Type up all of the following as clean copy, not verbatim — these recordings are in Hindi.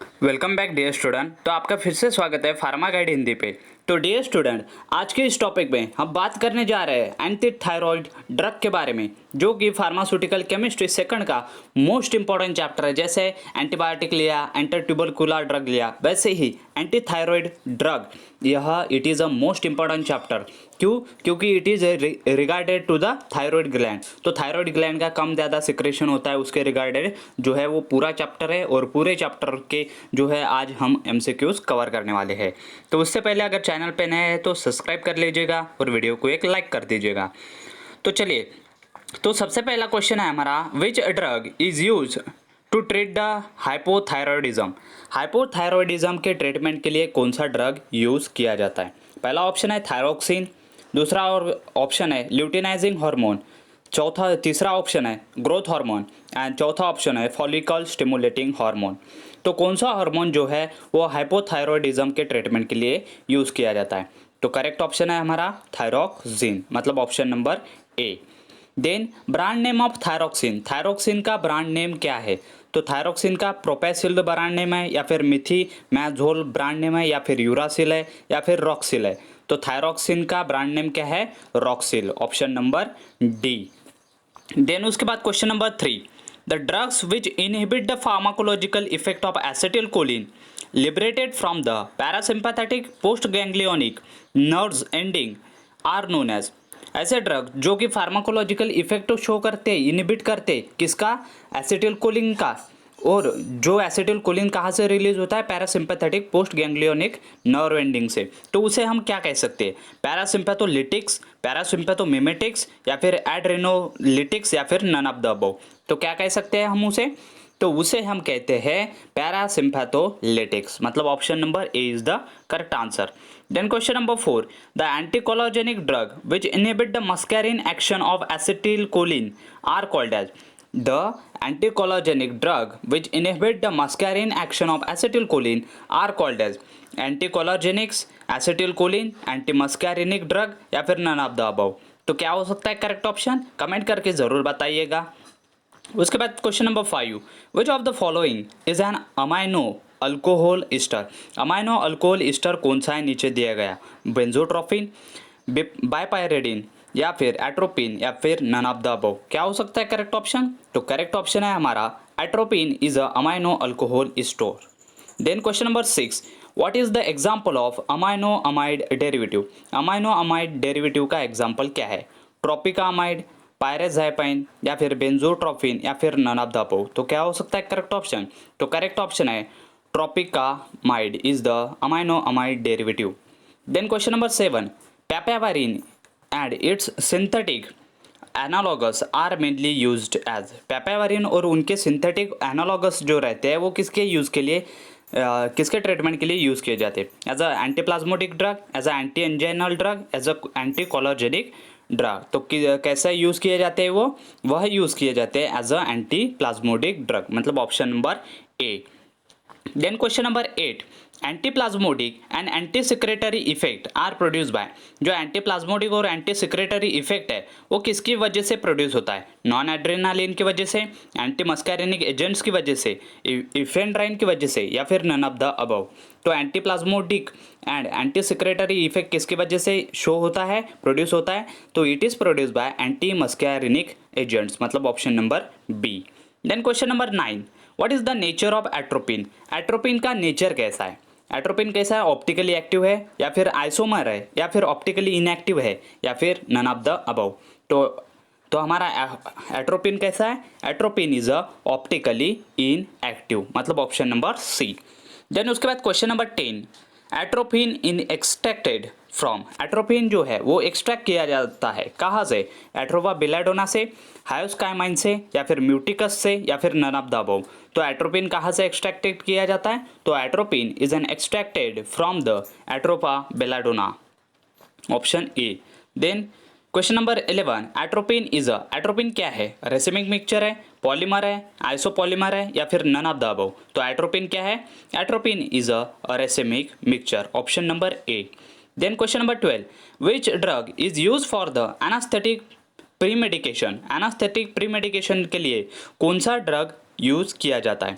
Welcome back dear student. तो आपका फिर से स्वागत है फार्मा गाइड हिंदी पे। तो डियर स्टूडेंट, आज के इस टॉपिक में हम बात करने जा रहे हैं एंटी थायराइड ड्रग के बारे में, जो कि फार्मास्यूटिकल केमिस्ट्री सेकंड का मोस्ट इंपॉर्टेंट चैप्टर है। जैसे एंटीबायोटिक लिया, एंटी ट्यूबरकुलर ड्रग लिया, वैसे ही एंटी थायराइड ड्रग यह it is a most important chapter. क्यों? क्योंकि it is regarded to the thyroid gland. तो थायराइड ग्लैंड का कम ज़्यादा सिक्रेशन होता है, उसके रिगार्डेड जो है वो पूरा चैप्टर है, और पूरे चैप्टर के जो है आज हम एमसीक्यूज कवर करने वाले हैं। तो उससे पहले अगर चैनल पे नए हैं तो सब्सक्राइब कर लीजिएगा और वीडियो को एक लाइक कर दीजिएगा। तो चलिए, तो सबसे पहला क्वेश्चन है हमारा, which drug is use to treat the hypothyroidism. Hypothyroidism के ट्रीटमेंट के लिए कौन सा ड्रग यूज किया जाता है? पहला ऑप्शन है थायरोक्सिन, दूसरा और ऑप्शन है ल्यूटिनाइजिंग हार्मोन, तीसरा ऑप्शन है ग्रोथ हार्मोन, एंड चौथा ऑप्शन है फॉलिकल स्टिमुलेटिंग हार्मोन। तो कौन सा हार्मोन जो है वो हाइपोथायरॉयडिज्म के ट्रीटमेंट के लिए यूज़ किया जाता है? तो करेक्ट ऑप्शन है हमारा थायरोक्सिन, मतलब option number A. Then brand name of thyroxine, thyroxine का ब्रांड नेम क्या है? तो थायरोक्सिन का प्रोपेसिल ब्रांड नेम है, या फिर मिथी मैजोल ब्रांड नेम है, या फिर यूरासिल है, या फिर रॉक्सिल है? तो थायरोक्सिन का ब्रांड नेम क्या है? Roxil, option number D. Then उसके बाद question number 3, the drugs which inhibit the pharmacological effect of acetylcholine liberated from the parasympathetic post ganglionic nerves ending are known as. ऐसे ड्रग जो कि फार्माकोलॉजिकल इफेक्ट शो करते, इनहिबिट करते किसका? एसिटिलकोलिन का। और जो एसिटिलकोलिन कहाँ से रिलीज होता है? Parasympathetic post ganglionic nerve ending से। तो उसे हम क्या कह सकते हैं? पैरासिम्पैथोलिटिक्स, पैरासिम्पैथोमिमेटिक्स, या फिर एड्रेनोलिटिक्स, या फिर नन ऑफ द अबव। तो क्या कह सकते हैं हम उसे? तो उसे हम कहते हैं पैरासिम्पैथोलिटिक्स, मतलब option number A is the correct answer. Then question number 4, the anticholinergic drug which inhibit the muscarine action of acetylcholine are called as. The anticholinergic drug which inhibit the muscarine action of acetylcholine are called as anticholinergics, acetylcholine, antimuscarinic drug, या फिर none of the above। तो क्या हो सकता है करेक्ट ऑप्शन? कमेंट करके ज़रूर बताइएगा। उसके बाद question number 5, which of the following is an amino alcohol Easter. Amino alcohol Easter कौन सा है? नीचे दिया गया, बेंजोट्रोफिन, बाइपायरेडिन, या फिर एट्रोपिन, या फिर नन ऑफ द अबव। क्या हो सकता है करेक्ट ऑप्शन? तो करेक्ट ऑप्शन है हमारा atropine is a amino alcohol ester. Then question number 6, what is the example of amino amide derivative. Amino amide derivative का एग्जांपल क्या है? ट्रोपिका अमाइड, पायरेजाइपाइन, या फिर बेंजोट्रोफिन, या फिर नन ऑफ द अबव। तो क्या हो सकता है करेक्ट ऑप्शन? तो करेक्ट ऑप्शन है tropicamide is the amino amide derivative. Then question number 7, papaverine and its synthetic analogous are mainly used as. Papaverine और उनके सिंथेटिक एनालॉगस जो रहते हैं वो किसके यूज़ के लिए, किसके ट्रीटमेंट के लिए यूज़ किए जाते हैं? As a antispasmodic drug, as a anti anginal drug, as a anticholinergic drug. तो कैसे यूज़ किए जाते हैं वह यूज़ किए जाते हैं एज अ एंटीप्लाज्मोटिक ड्रग, मतलब option number A. Then question number 8, antispasmodic and anti secretory effect are produce by. जो एंटीप्लाज्मोटिक और एंटी सिक्रेटरी इफेक्ट है वो किसकी वजह से प्रोड्यूस होता है? नॉन एड्रेनालिन की वजह से, एंटी मस्कैरिनिक एजेंट्स की वजह से, इफेंड्राइन की वजह से, या फिर नन ऑफ द अबव। तो एंटीप्लाज्मोटिक एंड एंटी सिक्रेटरी इफेक्ट किसकी वजह से शो होता है, प्रोड्यूस होता है? तो it is produce by anti muscarinic agents, मतलब option number B. Then question number 9, what is the nature of atropine. Atropine का नेचर कैसा है? एट्रोपिन कैसा है? ऑप्टिकली एक्टिव है, या फिर आइसोमर है, या फिर ऑप्टिकली इनएक्टिव है, या फिर नन ऑफ द अबव। तो हमारा एट्रोपिन कैसा है? Atropine is a optically inactive, मतलब ऑप्शन नंबर सी। देन उसके बाद question number 10, atropine in extracted from. Atropine जो है वो एक्सट्रैक्ट किया जाता है कहाँ से? एट्रोवा बेलाडोना से, हायोस्काइमाइन से, या फिर म्यूटिकस से, या फिर नन ऑफ द अबव। तो एट्रोपिन कहाँ से एक्सट्रैक्टेड किया जाता है? तो atropine is an extracted from the Atropa belladonna, option A. Then question number 11, atropine is a. Atropine क्या है? रेसिमिक मिक्सचर है, पॉलीमर है, आइसोपॉलीमर है, या फिर नन ऑफ द अबव। तो एट्रोपिन क्या है? Atropine is a racemic mixture, option number A. Then question number 12, which drug is use for the anaesthetic pre medication. Anaesthetic pre medication के लिए कौन सा ड्रग यूज किया जाता है?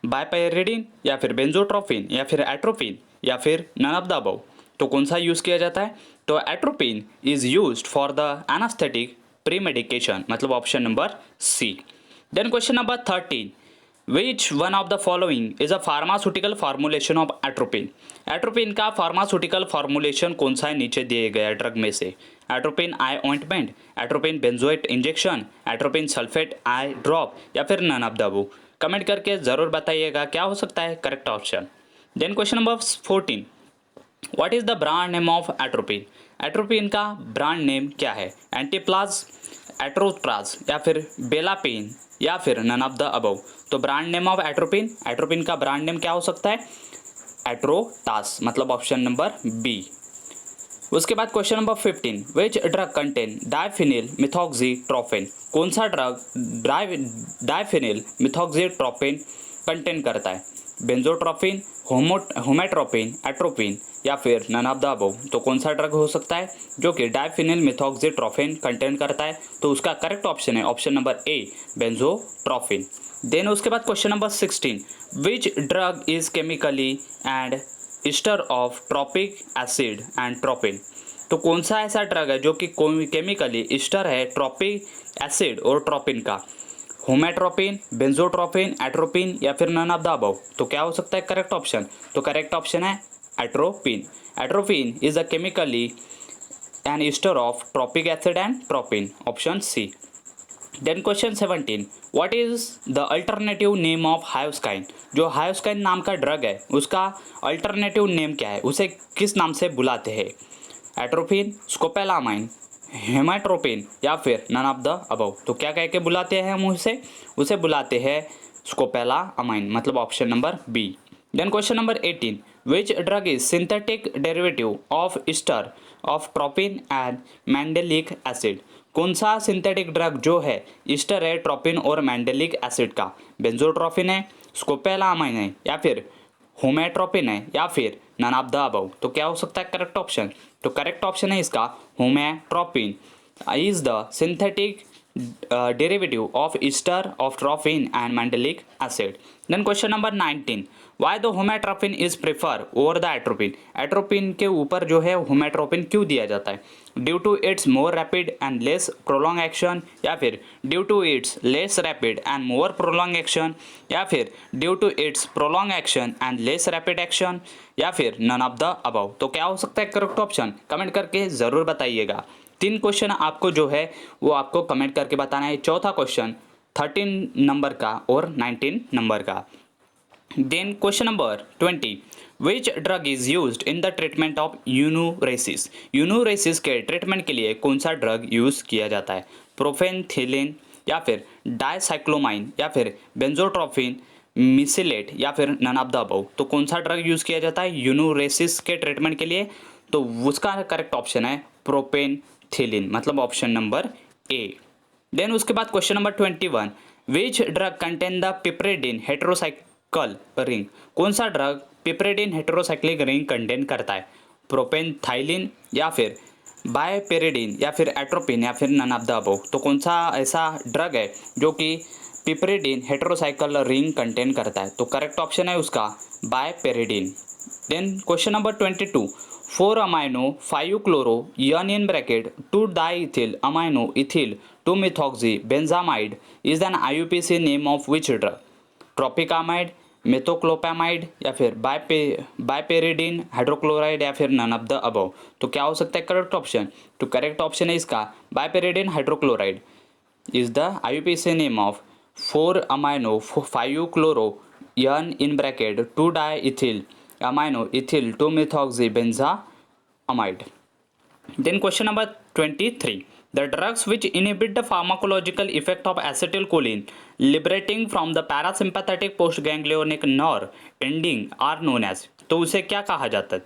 बायपेरिडीन या फिर बेंजोट्रोपिन या फिर एट्रोपिन या फिर नन ऑफ द अबव। तो कौन सा यूज़ किया जाता है? तो atropine is used for the anaesthetic pre medication, मतलब option number C. Then question number 13, which one of the following is a pharmaceutical formulation of atropine. Atropine का फार्मास्यूटिकल फॉर्मुलेशन कौन सा है नीचे दिए गए ड्रग में से? Atropine eye ointment, atropine benzoate injection, atropine sulphate eye drop या फिर none of the above. Comment करके ज़रूर बताइएगा क्या हो सकता है correct option. Then question number 14, what is the brand name of atropine. Atropine का ब्रांड नेम क्या है? एंटीप्लाज, एट्रोप्राज या फिर बेलापिन या फिर नन ऑफ द अबव। तो brand name of atropine, atropine का ब्रांड नेम क्या हो सकता है? एट्रोटास, मतलब ऑप्शन नंबर बी। उसके बाद question number 15, which drug contain diphenyl methoxytropine. कौन सा ड्रग डाइफिनिल मिथॉक्सीट्रोपिन कंटेन करता है? बेंजोट्रोपिन, होमेट्रोपिन, एट्रोपिन या फिर नन ऑफ द अबव। तो कौन सा ड्रग हो सकता है जो कि डाइफिनिल मिथॉक्सीट्रोपिन कंटेन करता है? तो उसका करेक्ट ऑप्शन है option number A, benztropine. Then उसके बाद question number 16, which drug is chemically and ester of tropic acid and tropine. तो कौन सा ऐसा ड्रग है जो कि केमिकली ईस्टर है ट्रॉपिक एसिड और ट्रोपिन का? होमेट्रोपिन, बेंजोट्रोपिन, एट्रोपिन या फिर नन ऑफ द अबव। तो क्या हो सकता है करेक्ट ऑप्शन? तो करेक्ट ऑप्शन है atropine. Atropine is a chemically an ester of tropic acid and tropine, option C. Then question 17, what is the alternative name of hyoscine. जो हायोस्काइन नाम का ड्रग है उसका अल्टरनेटिव नेम क्या है, उसे किस नाम से बुलाते हैं? एट्रोपिन, स्कोपोलामाइन, हेमाट्रोपिन या फिर नन ऑफ द अबव। तो क्या कह के बुलाते हैं हम उसे बुलाते हैं स्कोपोलामाइन, मतलब option number B. Then question number 18, which drug is synthetic derivative of ester of tropine and mandelic acid. कौन सा सिंथेटिक ड्रग जो है ईस्टर है ट्रोपिन और मैंडेलिक एसिड का? बेंजोट्रोपिन है, स्कोपोलामाइन है या फिर होमेट्रोपिन है या फिर नन ऑफ द अबव। तो क्या हो सकता है करेक्ट ऑप्शन? तो करेक्ट ऑप्शन है इसका homatropine is the synthetic derivative of ester of tropine and mandelic acid. Then question number 19, why the homatropine is prefer over the atropine. Atropine के ऊपर जो है होमेट्रोपिन क्यों दिया जाता है? Due to its more rapid and less prolong action या फिर due to its less rapid and more prolong action या फिर due to it's prolong action and less rapid action या फिर नन ऑफ द अबव। तो क्या हो सकता है करेक्ट ऑप्शन? कमेंट करके ज़रूर बताइएगा। 3 क्वेश्चन आपको जो है वो आपको कमेंट करके बताना है। चौथा क्वेश्चन 13 नंबर का और 19 नंबर का। Then question number 20, which drug is used in the treatment of enuresis. Enuresis के ट्रीटमेंट के लिए कौन सा ड्रग यूज़ किया जाता है? प्रोफेनथिलीन या फिर डाइसाइक्लोमाइन या फिर बेंजोट्रोपिन, मिसिलेट या फिर नन ऑफ द अबव। तो कौन सा ड्रग यूज़ किया जाता है यूनुरेसिस के ट्रीटमेंट के लिए? तो उसका करेक्ट ऑप्शन है प्रोपेनथिलीन, मतलब ऑप्शन नंबर ए। देन उसके बाद question number 21, which drug contain the piperidine heterocycle ring. कौन सा drug piperidine heterocyclic ring contain करता है? प्रोपेनथाइलिन या फिर बायपेरिडीन या फिर एट्रोपिन या फिर नन ऑफ द अबव। तो कौन सा ऐसा ड्रग है जो कि पिपरेडिन हेटेरोसाइकल रिंग कंटेन करता है? तो करेक्ट ऑप्शन है उसका biperiden. Then question number 22, 4 amino 5 chloro N in bracket 2 diethyl amino ethyl 2 methoxy benzamide is an IUPAC name of which drug? Tropicamide, metoclopramide या फिर बायपेरिडीन हाइड्रोक्लोराइड या फिर नन ऑफ द अबव। तो क्या हो सकता है करेक्ट ऑप्शन? तो करेक्ट ऑप्शन है इसका biperiden hydrochloride is the IUPAC name of 4 amino 5 chloro N in bracket 2 diethyl amino ethyl 2 methoxy benzaamide. Then question number 23, the drugs which inhibit the pharmacological effect of acetylcholine liberating from the parasympathetic postganglionic nerve ending are known as। तो उसे क्या कहा जाता है?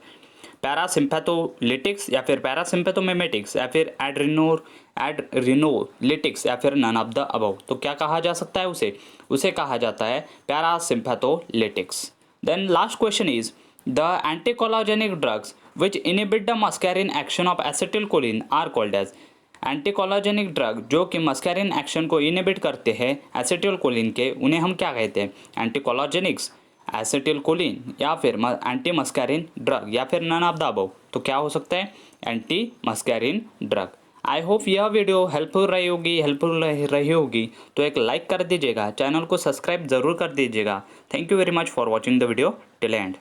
पैरासिम्पैथोलिटिक्स या फिर पैरासिम्पैथोमिमेटिक्स या फिर एड्रिनोलिटिक्स या फिर नन ऑफ द अबव। तो क्या कहा जा सकता है उसे कहा जाता है पैरासिम्पैथोलिटिक्स। Then last question is, the anticholinergic drugs which inhibit the muscarine action of acetylcholine are called as। Anticholinergic drug जो कि मस्कैरिन एक्शन को इनहिबिट करते हैं एसिटिलकोलिन के, उन्हें हम क्या कहते हैं? एंटीकोलाजेनिक्स, एसिटिलकोलिन या फिर एंटी मस्कैरिन ड्रग या फिर नन ऑफ द अबव, तो क्या हो सकता है? Anti muscarine drug. I hope यह वीडियो हेल्पफुल रही होगी तो एक लाइक कर दीजिएगा, चैनल को सब्सक्राइब ज़रूर कर दीजिएगा। Thank you very much for watching the video till and.